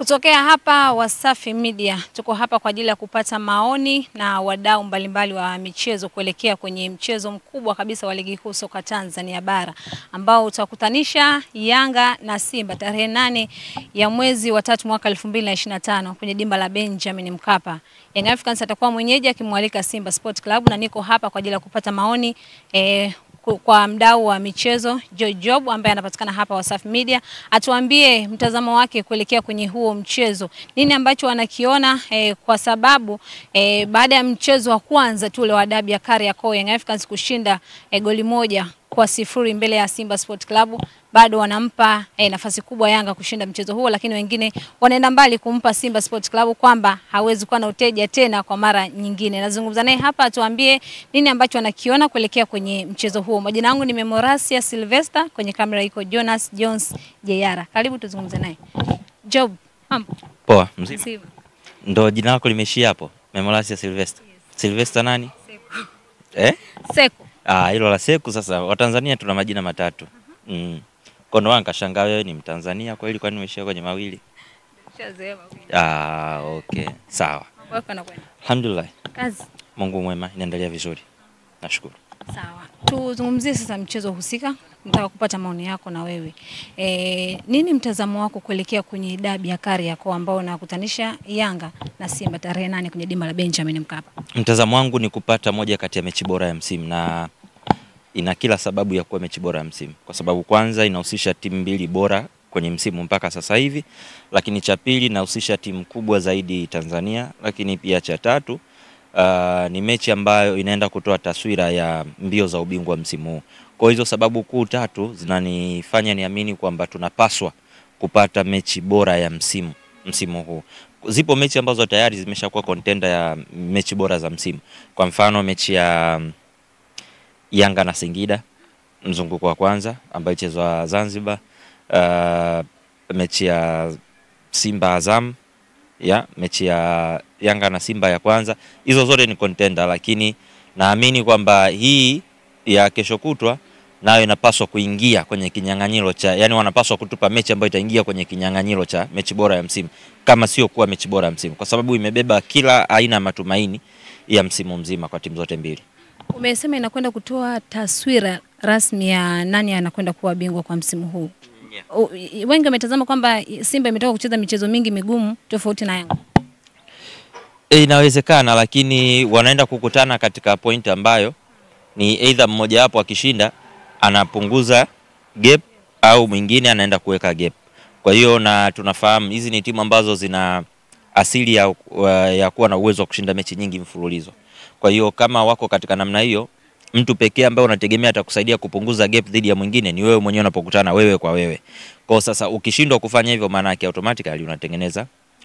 Kutokea hapa Wasafi Media, tuko hapa kwa ajili ya kupata maoni na wadau mbalimbali wa michezo kuelekea kwenye mchezo mkubwa kabisa wa ligi kuu soka Tanzania bara ambao utakutanisha Yanga na Simba tarehe 8 ya mwezi wa 3 mwaka 2025 kwenye dimba la Benjamin Mkapa. Young Africans atakuwa mwenyeji akimwalika Simba Sport Club, na niko hapa kwa ajili ya kupata maoni kwa mdau wa michezo Job ambaye anapatikana hapa Wasafi Media, atuambie mtazamo wake kuelekea kwenye huo mchezo. Nini ambacho anakiona kwa sababu baada ya mchezo wa kwanza tu ule wa dabi ya Kariakoo, Young Africans kushinda goli 1-0 mbele ya Simba Sport Club, bado wanampa nafasi kubwa Yanga kushinda mchezo huo, lakini wengine wanaenda mbali kumpa Simba Sport Club kwamba hawezi kuwa na uteja tena kwa mara nyingine. Nazungumza naye hapa atuambie nini ambacho anakiona kuelekea kwenye mchezo huo. Majina yangu ni Memorasia Sylvester, kwenye kamera iko Jonas Jones Jeyara. Karibu tuzungumze naye. Job, mambo? Poa, mzima. Ndo jina lako limeishia hapo? Memorasia Sylvester. Yes. Sylvester nani? Seku. Seku. Hilo la Seku. Sasa Watanzania tuna majina matatu. Kono wangu kashangaa wewe ni Mtanzania kweli, kwani umeshia kwenye mawili? Okay. Sawa. Alhamdulillah. Kazi. Mungu mwema, inaendelea vizuri. Nashukuru. Sawa. Tuzungumzie sasa mchezo husika. Nataka kupata maoni yako na wewe. Nini mtazamo wako kuelekea kwenye dabi ya Kariakoo ambao unakutanisha Yanga na Simba tarehe 8 kwenye dimba la Benjamin Mkapa? Mtazamo wangu ni kupata moja kati ya mechi bora ya msimu, na ina kila sababu ya kuwa mechi bora ya msimu, kwa sababu kwanza inahusisha timu mbili bora kwenye msimu mpaka sasa hivi, lakini cha pili inahusisha timu kubwa zaidi Tanzania, lakini pia cha tatu ni mechi ambayo inaenda kutoa taswira ya mbio za ubingwa msimu huu. Kwa hizo sababu kuu tatu zinanifanya niamini kwamba tunapaswa kupata mechi bora ya msimu huu. Zipo mechi ambazo tayari zimeshakuwa contender ya mechi bora za msimu. Kwa mfano mechi ya Yanga na Singida mzunguko wa kwanza ambayo ichezwa Zanzibar, mechi ya Simba Azam, mechi ya Yanga na Simba ya kwanza, hizo zote ni contender, lakini naamini kwamba hii ya kesho kutwa nayo inapaswa kuingia kwenye kinyang'anyiro cha, yani wanapaswa kutupa mechi ambayo itaingia kwenye kinyang'anyiro cha mechi bora ya msimu, kama sio kuwa mechi bora ya msimu, kwa sababu imebeba kila aina ya matumaini ya msimu mzima kwa timu zote mbili. Umesema inakwenda kutoa taswira rasmi ya nani anakwenda kuwa bingwa kwa msimu huu. Wengi wametazama kwamba Simba imetoka kucheza michezo mingi migumu tofauti na Yanga. Inawezekana, lakini wanaenda kukutana katika point ambayo ni either mmoja wapo akishinda anapunguza gap au mwingine anaenda kuweka gap. Kwa hiyo na tunafahamu hizi ni timu ambazo zina asili ya kuwa na uwezo wa kushinda mechi nyingi mfululizo. Kwa hiyo kama wako katika namna hiyo, mtu pekee ambaye unategemea atakusaidia kupunguza gap dhidi ya mwingine ni wewe mwenyewe unapokutana wewe kwa wewe. Kwa sasa ukishindwa kufanya hivyo, maana yake automatically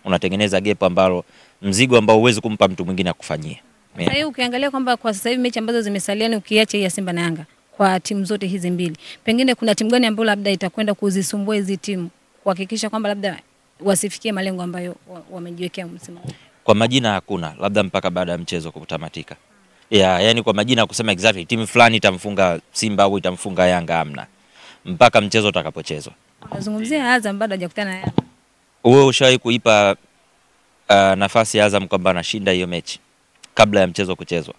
unatengeneza gap ambalo mzigo ambao huwezi kumpa mtu mwingine akufanyie. Sasa hiyo ukiangalia kwamba kwa sasa hivi mechi ambazo zimesalia ni ukiacha hii ya Simba na Yanga, kwa timu zote hizi mbili, pengine kuna timu gani ambayo labda itakwenda kuzisumbua hizi timu kuhakikisha kwamba labda wasifikie malengo ambayo wamejiwekea msimu? Kwa majina hakuna, labda mpaka baada ya mchezo kutamatika. Yani kwa majina kusema exactly timu fulani itamfunga Simba au itamfunga Yanga hamna, mpaka mchezo utakapochezwa. Unazungumzia Azam bado hajakutana na Yanga. Wewe ushawahi kuipa nafasi Azam kwamba anashinda hiyo mechi kabla ya mchezo kuchezwa?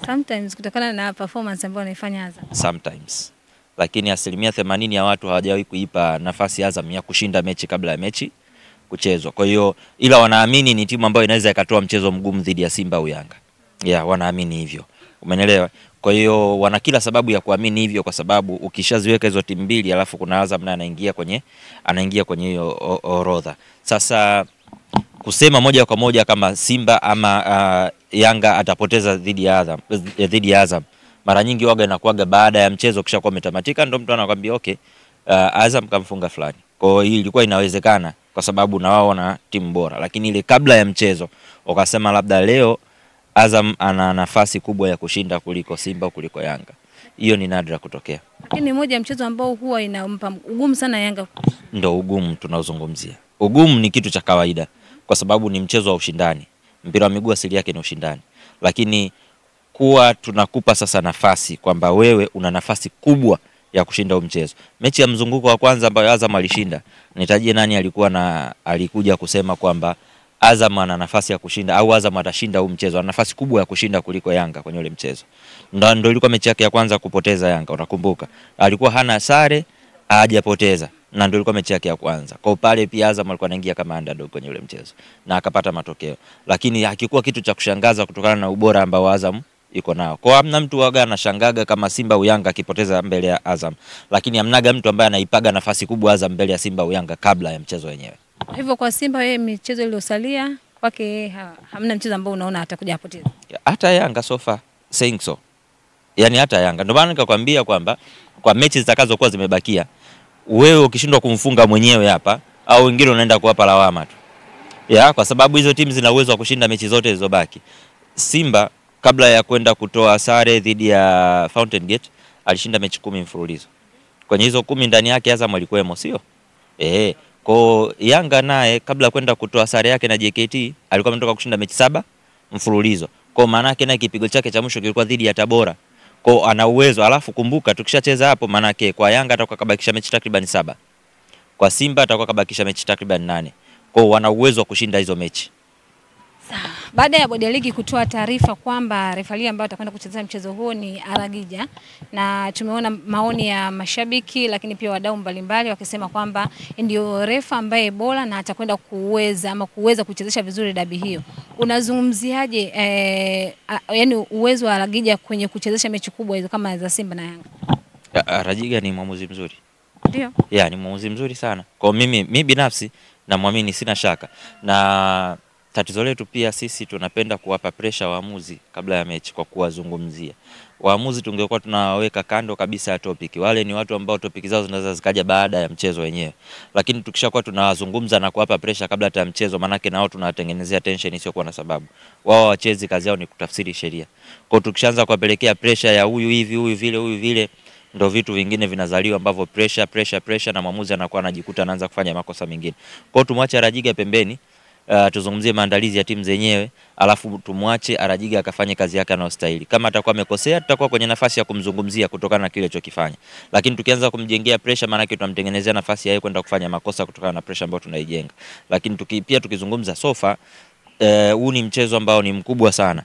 Sometimes kutokana na performance ambayo anaifanya Azam. Sometimes. Lakini 80% ya watu hawajawahi kuipa nafasi Azam ya kushinda mechi kabla ya mechi kuchezwa. Kwa hiyo ila wanaamini ni timu ambayo inaweza ikatoa mchezo mgumu dhidi ya Simba au Yanga. Wanaamini hivyo. Umeelewa? Kwa hiyo wana kila sababu ya kuamini hivyo, kwa sababu ukishaziweka hizo timu mbili alafu kuna Azam na anaingia kwenye hiyo orodha. Sasa kusema moja kwa moja kama Simba ama Yanga atapoteza dhidi ya Azam, mara nyingi waga inakuaga baada ya mchezo kisha kwa umetamatika ndo mtu anakuambia okay, Azam kamfunga fulani. Kwa hiyo hii ilikuwa inawezekana kwa sababu na wao wana timu bora, lakini ile kabla ya mchezo wakasema labda leo Azam ana nafasi kubwa ya kushinda kuliko Simba kuliko Yanga. Hiyo ni nadra kutokea. Lakini moja ya mchezo ambao huwa inampa ugumu sana Yanga. Ndio ugumu tunaozungumzia. Ugumu ni kitu cha kawaida kwa sababu ni mchezo wa ushindani. Mpira wa miguu asili yake ni ushindani. Lakini kuwa tunakupa sasa nafasi kwamba wewe una nafasi kubwa ya kushinda huu mchezo. Mechi ya mzunguko wa kwanza ambayo Azam alishinda, nitajie nani alikuja kusema kwamba Azam ana nafasi ya kushinda au Azam atashinda huu mchezo, ana nafasi kubwa ya kushinda kuliko Yanga kwenye ule mchezo. Ndio ilikuwa mechi yake ya kwanza kupoteza Yanga, unakumbuka. Alikuwa hana sare, hajapoteza. Na ndio ilikuwa mechi yake ya kwanza. Kwa pale pia Azam alikuwa anaingia kama underdog kwenye ule mchezo na akapata matokeo. Lakini hakikuwa kitu cha kushangaza kutokana na ubora ambao Azam iko nao. Kwa hamna mtu waga anashangaga kama Simba au Yanga akipoteza mbele ya Azam. Lakini hamnaga mtu ambaye anaipaga nafasi kubwa Azam mbele ya Simba au Yanga kabla ya mchezo wenyewe. Hivyo kwa Simba yeye michezo iliyosalia kwake hamna mchezo ambao unaona atakuja apoteza. Hata Yanga sofa saying so. Yaani hata Yanga. Ndio maana nikakwambia kwamba kwa mechi zitakazokuwa zimebakia, wewe ukishindwa kumfunga mwenyewe hapa au wengine unaenda kuwapa lawama tu. Kwa sababu hizo timu zina uwezo wa kushinda mechi zote zilizobaki. Simba kabla ya kwenda kutoa sare dhidi ya Fountain Gate alishinda mechi 10 mfululizo. Kwenye hizo 10 ndani yake Azam alikuwemo, sio? Kwa Yanga naye kabla ya kwenda kutoa sare yake na JKT alikuwa ametoka kushinda mechi 7 mfululizo. Kwa maana yake na kipigo chake cha mwisho kilikuwa dhidi ya Tabora. Kwa ana uwezo, alafu kumbuka tukishacheza hapo maana yake kwa Yanga atakuwa kabakisha mechi takriban 7. Kwa Simba atakuwa kabakisha mechi takriban 8. Kwa wana uwezo wa kushinda hizo mechi. Sawa. Baada ya bodi ya ligi kutoa taarifa kwamba refali ambaye atakwenda kuchezea mchezo huo ni Aragija, na tumeona maoni ya mashabiki lakini pia wadau mbalimbali wakisema kwamba ndio refa ambaye bora na atakwenda kuweza kuchezesha vizuri dabi hiyo. Unazungumziaje yani uwezo wa Aragija kwenye kuchezesha mechi kubwa hizo kama za Simba na Yanga? Aragija ni mwamuzi mzuri. Ndio. Ni mwamuzi mzuri sana. Kwa mimi binafsi namwamini, sina shaka. Na tatizo letu pia sisi tunapenda kuwapa pressure waamuzi kabla ya mechi kwa kuwazungumzia. Waamuzi tungekuwa tunawaweka kando kabisa ya topic. Wale ni watu ambao topic zao zinaweza zikaja baada ya mchezo wenyewe. Lakini tukishakuwa tunawazungumza na kuwapa pressure kabla ya mchezo, manake nao tunawatengenezea tension isiyokuwa na sababu. Wao wachezi kazi yao ni kutafsiri sheria. Kwa tukishaanza kuwapelekea pressure ya huyu hivi, huyu vile, ndio vitu vingine vinazaliwa ambavyo pressure na mwamuzi anakuwa anajikuta anaanza kufanya makosa mengine. Kwa tumwache Arajiga pembeni. Tuzungumzie maandalizi ya timu zenyewe, alafu tumwache Arajiga akafanye kazi yake anayostahili. Kama atakuwa amekosea, tutakuwa kwenye nafasi ya kumzungumzia kutokana na kile alichokifanya. Lakini tukianza kumjengea pressure, maana yake tunamtengenezea nafasi ya yeye kwenda kufanya makosa kutokana na pressure ambayo tunaijenga. Lakini pia tukizungumza sofa, huu ni mchezo ambao ni mkubwa sana.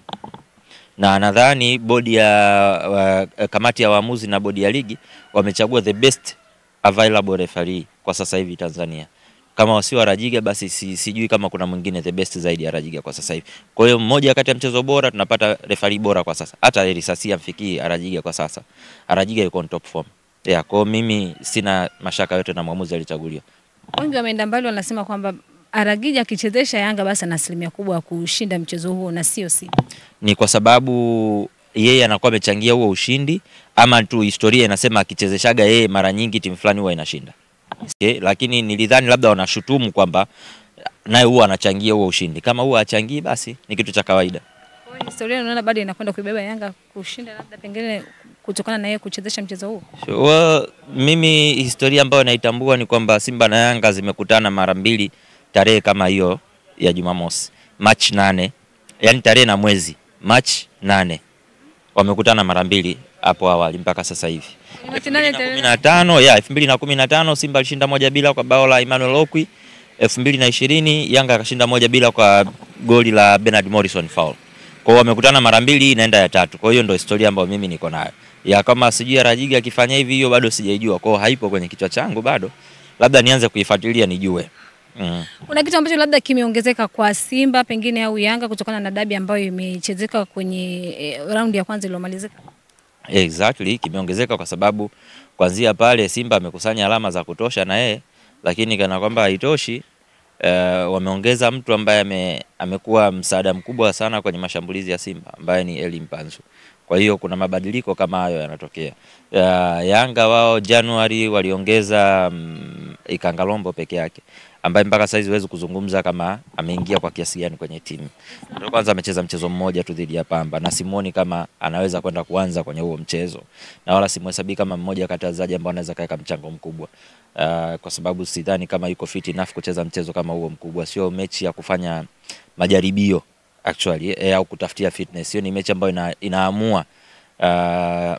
Na nadhani bodi ya kamati ya waamuzi na bodi ya ligi wamechagua the best available referee kwa sasa hivi Tanzania. Kama wasio Arajiga basi sijui kama kuna mwingine the best zaidi ya Arajiga kwa sasa hivi. Kwa hiyo mmoja kati ya mchezo bora tunapata referee bora kwa sasa. Hata risasi amfikii Arajiga kwa sasa. Arajiga yuko on top form. Kwa mimi sina mashaka yote na mwamuzi alichaguliwa. Wengi wameenda mbali wanasema kwamba Aragija akichezesha Yanga basi ana asilimia kubwa ya kushinda mchezo huo na sio Simba. Ni kwa sababu yeye anakuwa amechangia huo ushindi, ama tu historia inasema akichezeshaga yeye mara nyingi timu fulani huwa inashinda. Lakini nilidhani labda wanashutumu kwamba naye huwa anachangia huo ushindi. Kama huwa achangii basi ni kitu cha kawaida. Kwa hiyo historia unaona bado inakwenda kuibeba Yanga kushinda labda pengine kutokana na yeye kuchezesha mchezo huo. Mimi historia ambayo naitambua ni kwamba Simba na Yanga zimekutana mara 2 tarehe kama hiyo ya Jumamosi, March 8. Yaani tarehe na mwezi March 8. Wamekutana mara 2 hapo awali mpaka sasa hivi. 2015 Simba alishinda 1-0 kwa bao la Emmanuel Okwi. 2020 Yanga akashinda 1-0 kwa goli la Bernard Morrison foul. Kwa hiyo wamekutana mara 2, inaenda ya 3. Kwa hiyo ndio historia ambayo mimi niko nayo. Kama sijui Arajiga akifanya hivi hiyo bado sijaijua. Kwa hiyo haipo kwenye kichwa changu bado. Labda nianze kuifuatilia nijue. Kuna kitu ambacho labda kimeongezeka kwa Simba pengine au Yanga kutokana na dabi ambayo imechezeka kwenye raundi ya kwanza iliyomalizika? Exactly, kimeongezeka kwa sababu kuanzia pale Simba amekusanya alama za kutosha na yeye, lakini kana kwamba haitoshi, wameongeza mtu ambaye amekuwa msaada mkubwa sana kwenye mashambulizi ya Simba ambaye ni Eli Mpanzu. Kwa hiyo kuna mabadiliko kama hayo yanatokea. Yanga wao Januari waliongeza Ikangalombo peke yake, ambaye mpaka sasa huwezi kuzungumza kama ameingia kwa kiasi gani kwenye timu. Ndio kwanza amecheza mchezo mmoja tu dhidi ya Pamba na simuoni kama anaweza kwenda kuanza kwenye huo mchezo. Na wala simhesabii kama mmoja kati ya wachezaji ambao anaweza kaeka mchango mkubwa. Kwa sababu sidhani kama yuko fit enough kucheza mchezo kama huo mkubwa. Sio mechi ya kufanya majaribio actually au kutafutia fitness. Hiyo ni mechi ambayo inaamua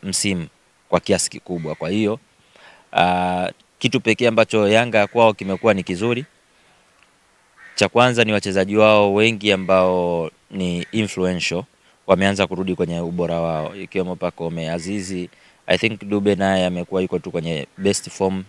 msimu kwa kiasi kikubwa. Kwa hiyo Kitu pekee ambacho Yanga kwao kimekuwa ni kizuri, cha kwanza ni wachezaji wao wengi ambao ni influential wameanza kurudi kwenye ubora wao, ikiwemo Pacome, Azizi. I think Dube naye amekuwa yuko tu kwenye best form,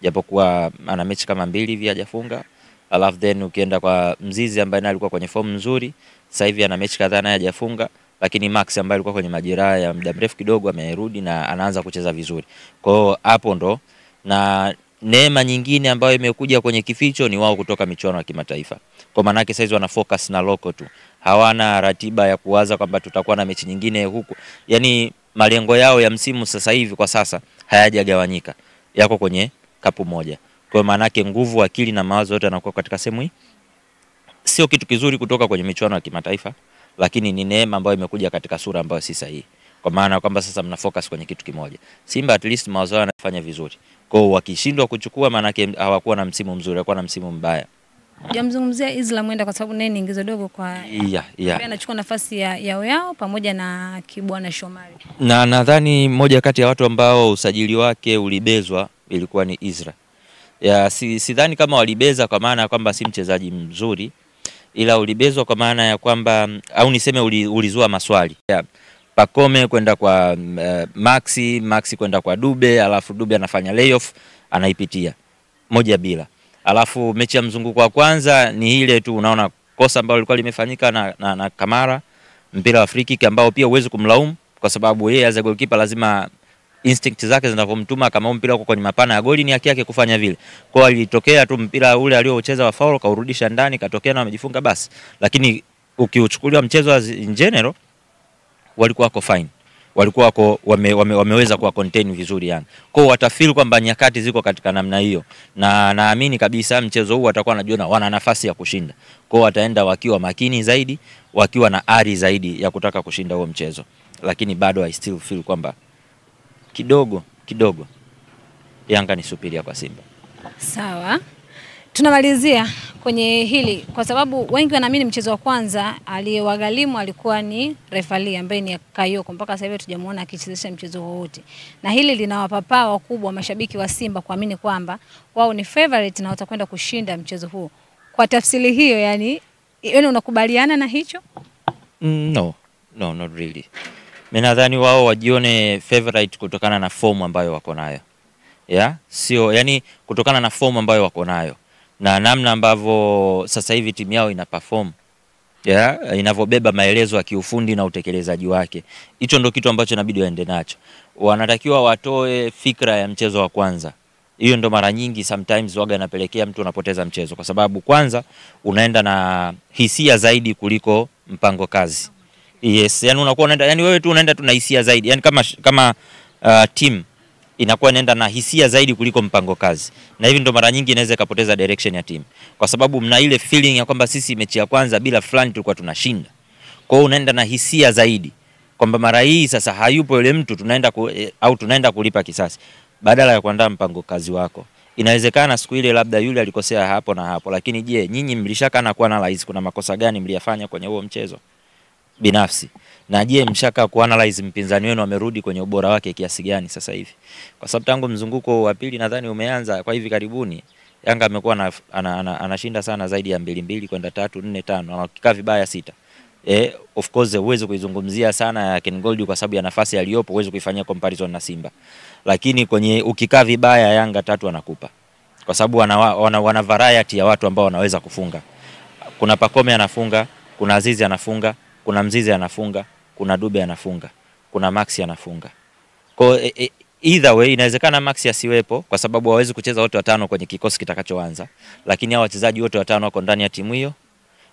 japokuwa ana mechi kama 2 hivi hajafunga. Alafu then ukienda kwa Mzizi ambaye naye alikuwa kwenye form nzuri, sasa hivi ana mechi kadhaa naye hajafunga, lakini Max ambaye alikuwa kwenye majeraha ya muda mrefu kidogo amerudi na anaanza kucheza vizuri. Kwa hiyo hapo ndo, na neema nyingine ambayo imekuja kwenye kificho ni wao kutoka michuano ya kimataifa. Kwa maana yake saizi wana focus na local tu. Hawana ratiba ya kuwaza kwamba tutakuwa na mechi nyingine huku. Yaani malengo yao ya msimu sasa hivi kwa sasa hayajagawanyika. Yako kwenye kapu moja. Kwa maana yake nguvu, akili na mawazo yote yanakuwa katika sehemu hii. Sio kitu kizuri kutoka kwenye michuano ya kimataifa, lakini ni neema ambayo imekuja katika sura ambayo si sahihi. Kwa maana kwamba sasa mna focus kwenye kitu kimoja. Simba at least mawazo yao yanafanya vizuri. Kwa hiyo wakishindwa kuchukua, maana yake hawakuwa na msimu mzuri, hawakuwa na msimu mbaya. Jamzungumzia Isla Mwenda kwa sababu naye ni ingizo dogo kwa yeah. Anachukua nafasi ya yao pamoja na Kibwana Shomari. Na nadhani moja kati ya watu ambao usajili wake ulibezwa ilikuwa ni Isra. Sidhani kama walibeza kwa maana ya kwamba si mchezaji mzuri, ila ulibezwa kwa maana ya kwamba, au niseme ulizua maswali. Pacome kwenda kwa Maxi kwenda kwa Dube, alafu Dube anafanya layoff, anaipitia 1-0. Alafu mechi ya mzunguko wa kwanza ni ile tu, unaona kosa ambalo lilikuwa limefanyika na Kamara, mpira wa free kick ambao pia uweze kumlaumu kwa sababu yeye as a goalkeeper lazima instinct zake zinavomtuma, kama mpira uko kwenye mapana ya goli ni haki yake kufanya vile. Kwa hiyo ilitokea tu mpira ule aliocheza wa foul kaurudisha ndani, katokea na amejifunga basi. Lakini ukiuchukulia mchezo in general walikuwa wako fine. Walikuwa wako wameweza kuwa contain vizuri yani. Kwa hiyo watafeel kwamba nyakati ziko katika namna hiyo, na naamini kabisa mchezo huu watakuwa wanajiona wana nafasi ya kushinda. Kwa hiyo wataenda wakiwa makini zaidi, wakiwa na ari zaidi ya kutaka kushinda huo mchezo. Lakini bado I still feel kwamba kidogo Yanga ni superior kwa Simba. Sawa. Tunamalizia kwenye hili kwa sababu wengi wanaamini mchezo wa kwanza aliyewagharimu alikuwa ni refali ambaye ni Kayoko. Mpaka sasa hivi tujamuona akichezesha mchezo wowote. Na hili linawapapaa wakubwa mashabiki wa Simba kuamini kwamba wao ni favorite na watakwenda kushinda mchezo huu. Kwa tafsiri hiyo yani unakubaliana na hicho? No, not really. Mimi nadhani wao wajione favorite kutokana na form ambayo wako nayo. Sio yani kutokana na form ambayo wako nayo na namna ambavyo sasa hivi timu yao ina perform, inavobeba maelezo ya kiufundi na utekelezaji wake. Hicho ndio kitu ambacho inabidi waende nacho. Wanatakiwa watoe fikra ya mchezo wa kwanza. Hiyo ndo mara nyingi sometimes waga inapelekea mtu anapoteza mchezo, kwa sababu kwanza unaenda na hisia zaidi kuliko mpango kazi. Yes, yani unakuwa unaenda, yani wewe tu unaenda tu na hisia zaidi. Yani kama team inakuwa inaenda na hisia zaidi kuliko mpango kazi. Na hivi ndo mara nyingi inaweza ikapoteza direction ya team. Kwa sababu mna ile feeling ya kwamba sisi mechi ya kwanza bila fulani tulikuwa tunashinda. Kwa hiyo unaenda na hisia zaidi kwamba mara hii sasa hayupo yule mtu, tunaenda kulipa kisasi badala ya kuandaa mpango kazi wako. Inawezekana siku ile labda yule alikosea hapo na hapo, lakini je, nyinyi mlishaka na kuanalyze kuna makosa gani mliyafanya kwenye huo mchezo binafsi? Na je, mshaka kuanalyze mpinzani wenu amerudi kwenye ubora wake kiasi gani sasa hivi? Kwa sababu tangu mzunguko wa pili nadhani umeanza kwa hivi karibuni, Yanga amekuwa anashinda sana zaidi ya 2-2 kwenda 3-4-5, na wakikaa vibaya 6. Of course uwezo kuizungumzia sana ya Ken Gold kwa sababu ya nafasi aliyopo, uwezo kuifanyia comparison na Simba. Lakini kwenye ukikaa vibaya Yanga 3 anakupa. Kwa sababu wana variety ya watu ambao wanaweza kufunga. Kuna Pacome anafunga, kuna Azizi anafunga, kuna Mzizi anafunga, kuna Dube anafunga, kuna Maxi anafunga. Kwa either way inawezekana Maxi asiwepo kwa sababu hawezi kucheza wote watano kwenye kikosi kitakachoanza, lakini hao wachezaji wote watano wako ndani ya timu hiyo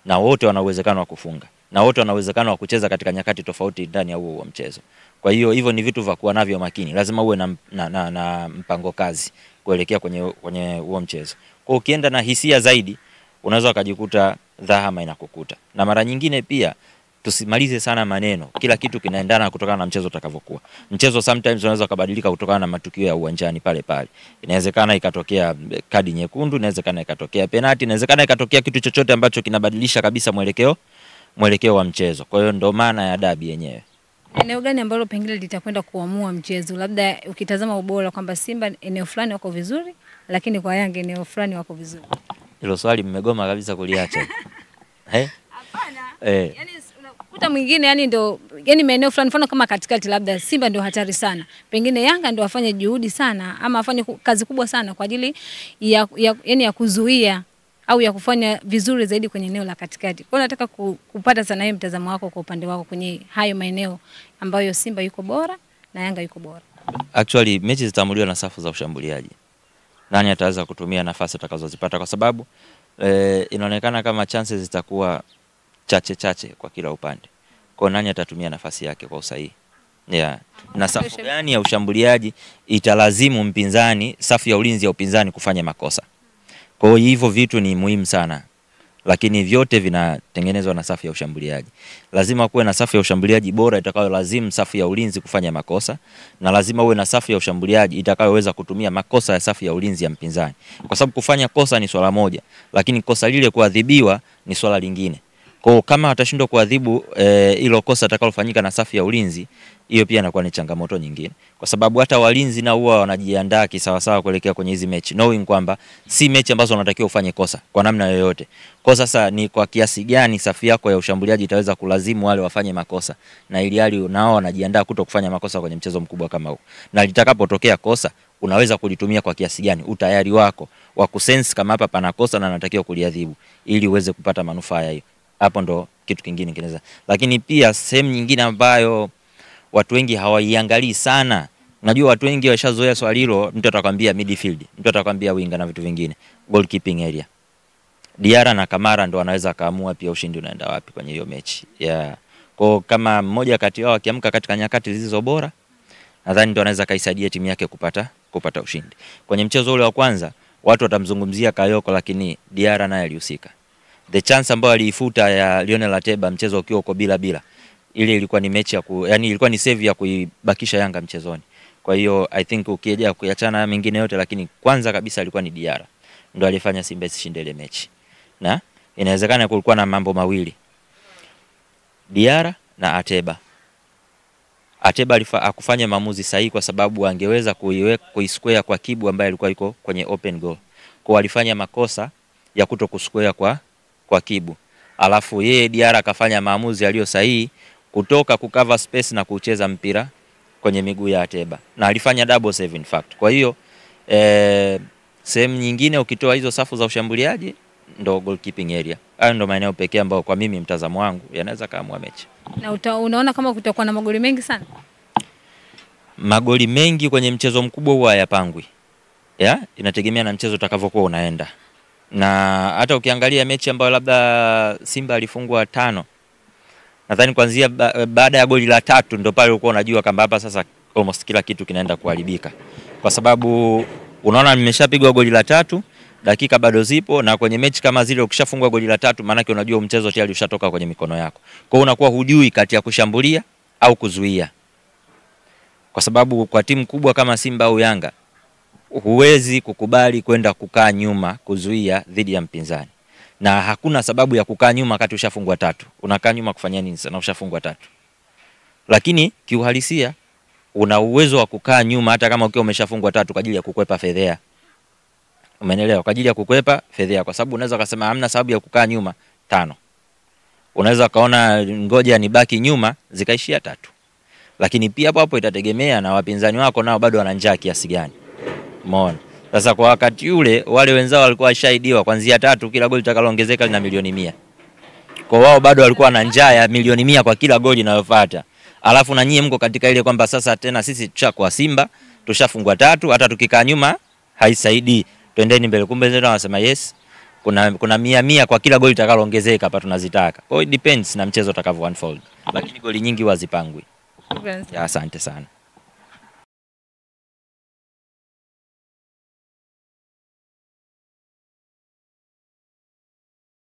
na wote wana uwezekano wa kufunga. Na wote wana uwezekano wa kucheza katika nyakati tofauti ndani ya huo mchezo. Kwa hiyo hivyo ni vitu vya kuwa navyo makini. Lazima uwe na mpango kazi kuelekea kwenye huo mchezo. Kwa ukienda na hisia zaidi unaweza ukajikuta dhahama inakukuta. Na mara nyingine pia tusimalize sana maneno. Kila kitu kinaendana kutokana na mchezo utakavyokuwa. Mchezo sometimes unaweza kubadilika kutokana na matukio ya uwanjani pale pale. Inawezekana ikatokea kadi nyekundu, inawezekana ikatokea penalty, inawezekana ikatokea kitu chochote ambacho kinabadilisha kabisa mwelekeo wa mchezo. Kwa hiyo ndo maana ya dabi yenyewe. Eneo gani ambalo pengine litakwenda kuamua mchezo? Labda ukitazama ubora kwamba Simba eneo fulani wako vizuri, lakini kwa Yanga eneo fulani wako vizuri. Hilo swali mmegoma kabisa kuliacha. Hapana. Eh. Yaani unakuta mwingine yani ndo yani maeneo fulani mfano kama katikati labda Simba ndio hatari sana. Pengine Yanga ndio afanye juhudi sana ama afanye kazi kubwa sana kwa ajili ya kuzuia au ya kufanya vizuri zaidi kwenye eneo la katikati. Kwa hiyo nataka kupata sana hiyo mtazamo wako kwa upande wako kwenye hayo maeneo ambayo Simba yuko bora na Yanga yuko bora. Actually mechi zitaamuliwa na safu za ushambuliaji. Nani ataweza kutumia nafasi atakazozipata, kwa sababu inaonekana kama chances zitakuwa chache kwa kila upande. Kwa nani atatumia nafasi yake kwa usahihi? Yeah. Na safu gani ya ushambuliaji italazimu mpinzani, safu ya ulinzi ya upinzani kufanya makosa. Kwa hiyo hivyo vitu ni muhimu sana. Lakini vyote vinatengenezwa na safu ya ushambuliaji. Lazima kuwe na safu ya ushambuliaji bora itakayo lazimu safu ya ulinzi kufanya makosa, na lazima uwe na safu ya ushambuliaji itakayoweza kutumia makosa ya safu ya ulinzi ya mpinzani. Kwa sababu kufanya kosa ni swala moja, lakini kosa lile kuadhibiwa ni swala lingine. Kwa kama atashindwa kuadhibu hilo kosa atakalofanyika na safu ya ulinzi, hiyo pia inakuwa ni changamoto nyingine. Kwa sababu hata walinzi na huwa wanajiandaa kisawasawa kuelekea kwenye hizi mechi, knowing kwamba si mechi ambazo unatakiwa ufanye kosa kwa namna yoyote. Kwa sasa ni kwa kiasi gani safu yako ya ushambuliaji itaweza kulazimu wale wafanye makosa, na ili hali nao wanajiandaa kutokufanya makosa kwenye mchezo mkubwa kama huu. Na litakapotokea kosa unaweza kulitumia kwa kiasi gani, utayari wako wa kusense kama hapa pana kosa na natakiwa kuliadhibu ili uweze kupata manufaa hiyo. Hapo ndo kitu kingine kinaweza. Lakini pia sehemu nyingine ambayo watu wengi hawaiangalii sana. Unajua watu wengi washazoea swali hilo, mtu atakwambia midfield, mtu atakwambia winga na vitu vingine. Goalkeeping area. Diarra na Kamara ndo wanaweza kaamua pia ushindi unaenda wapi kwenye hiyo mechi. Yeah. Kwa kama mmoja kati yao akiamka katika nyakati zilizo bora, nadhani ndo anaweza kaisaidia timu yake kupata ushindi. Kwenye mchezo ule wa kwanza watu watamzungumzia Kayoko, lakini Diarra naye alihusika. The chance ambayo aliifuta ya Lionel Ateba mchezo ukiwa uko bila, ile ilikuwa ni mechi yani ilikuwa ni save ya kuibakisha Yanga mchezoni. Kwa hiyo I think ukija kuachana mengine yote, lakini kwanza kabisa alikuwa ni Diarra ndo alifanya Simba isishinde ile mechi. Na inawezekana kulikuwa na mambo mawili, Diarra na Ateba. Ateba akufanya maamuzi sahihi kwa sababu angeweza kuisquare kwa Kibu ambaye alikuwa yuko kwenye open goal. Kwa alifanya makosa ya kutokusquare kwa Kibu. Alafu yeye Diarra akafanya maamuzi yaliyo sahihi kutoka kukava space na kucheza mpira kwenye miguu ya Ateba. Na alifanya double save in fact. Kwa hiyo sehemu nyingine ukitoa hizo safu za ushambuliaji ndo goalkeeping area. Hayo ndo maeneo pekee ambao kwa mimi mtazamo wangu yanaweza kaamua mechi. Na unaona kama kutakuwa na magoli mengi sana? Magoli mengi kwenye mchezo mkubwa huwa hayapangwi. Inategemea na mchezo utakavyokuwa unaenda. Na hata ukiangalia mechi ambayo labda Simba alifungwa 5, nadhani kuanzia baada ya goli la 3 ndo pale ulikuwa unajua kwamba hapa sasa almost kila kitu kinaenda kuharibika. Kwa sababu unaona nimeshapigwa goli la 3, dakika bado zipo, na kwenye mechi kama zile ukishafungwa goli la 3 maana yake unajua mchezo tayari ushatoka kwenye mikono yako. Kwa hiyo unakuwa hujui kati ya kushambulia au kuzuia. Kwa sababu kwa timu kubwa kama Simba au Yanga huwezi kukubali kwenda kukaa nyuma kuzuia dhidi ya mpinzani. Na hakuna sababu ya kukaa nyuma wakati ushafungwa 3. Unakaa nyuma kufanya nini sana ushafungwa 3? Lakini kiuhalisia una uwezo wa kukaa nyuma hata kama ukiwa umeshafungwa 3 kwa ajili ya kukwepa fedhea. Umeelewa? Kwa ajili ya kukwepa fedhea, kwa sababu unaweza kusema hamna sababu ya kukaa nyuma 5. Unaweza kaona ngoja nibaki nyuma zikaishia 3. Lakini pia hapo itategemea na wapinzani wako nao bado wana njaa kiasi gani. Umeona? Sasa kwa wakati ule wale wenzao walikuwa washaidiwa kuanzia 3 kila goli litakaloongezeka lina milioni 100. Kwa wao bado walikuwa na njaa ya milioni 100 kwa kila goli linalofuata. Alafu na nyie mko katika ile kwamba sasa tena sisi tushakuwa Simba, tushafungwa 3, hata tukikaa nyuma haisaidii. Twendeni mbele. Kumbe zao wanasema yes, kuna 100 kwa kila goli litakaloongezeka hapa tunazitaka. Kwa hiyo it depends na mchezo utakavyo unfold. Lakini goli nyingi wazipangwi. Asante sana.